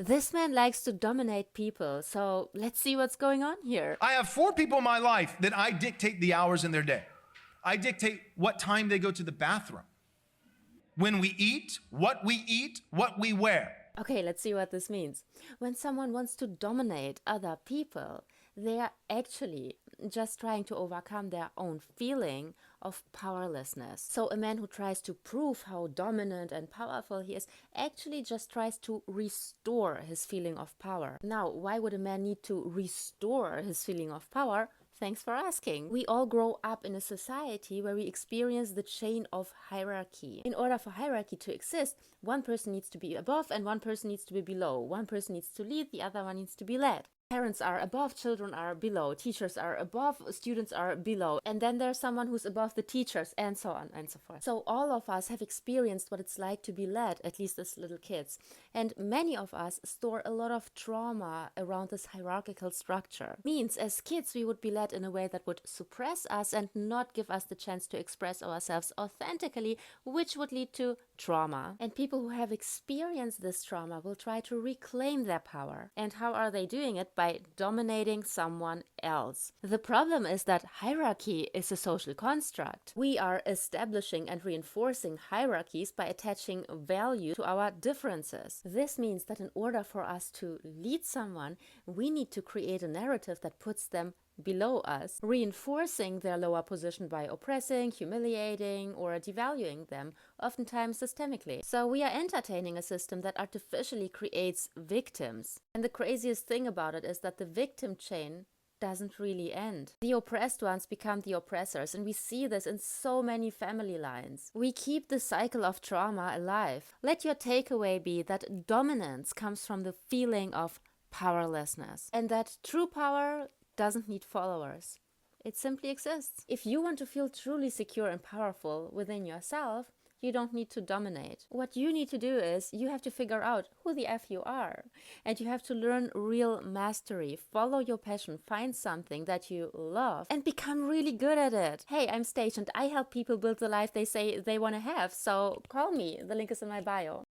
This man likes to dominate people, so let's see what's going on here. I have 4 people in my life that I dictate the hours in their day. I dictate what time they go to the bathroom, when we eat, what we wear. Okay, let's see what this means. When someone wants to dominate other people, they are actually just trying to overcome their own feeling of powerlessness. So a man who tries to prove how dominant and powerful he is actually just tries to restore his feeling of power. Now, why would a man need to restore his feeling of power? Thanks for asking. We all grow up in a society where we experience the chain of hierarchy. In order for hierarchy to exist, one person needs to be above and one person needs to be below. One person needs to lead, the other one needs to be led. Parents are above, children are below, teachers are above, students are below, and then there's someone who's above the teachers, and so on and so forth. So all of us have experienced what it's like to be led, at least as little kids. And many of us store a lot of trauma around this hierarchical structure. Means as kids we would be led in a way that would suppress us and not give us the chance to express ourselves authentically, which would lead to trauma. And people who have experienced this trauma will try to reclaim their power. And how are they doing it? By dominating someone else. The problem is that hierarchy is a social construct. We are establishing and reinforcing hierarchies by attaching value to our differences. This means that in order for us to lead someone, we need to create a narrative that puts them below us, reinforcing their lower position by oppressing, humiliating, or devaluing them, oftentimes systemically. So we are entertaining a system that artificially creates victims. And the craziest thing about it is that the victim chain doesn't really end. The oppressed ones become the oppressors, and we see this in so many family lines. We keep the cycle of trauma alive. Let your takeaway be that dominance comes from the feeling of powerlessness, and that true power doesn't need followers. It simply exists. If you want to feel truly secure and powerful within yourself, you don't need to dominate. What you need to do is you have to figure out who the F you are. And you have to learn real mastery. Follow your passion. Find something that you love and become really good at it. Hey, I'm Stage and I help people build the life they say they want to have. So call me. The link is in my bio.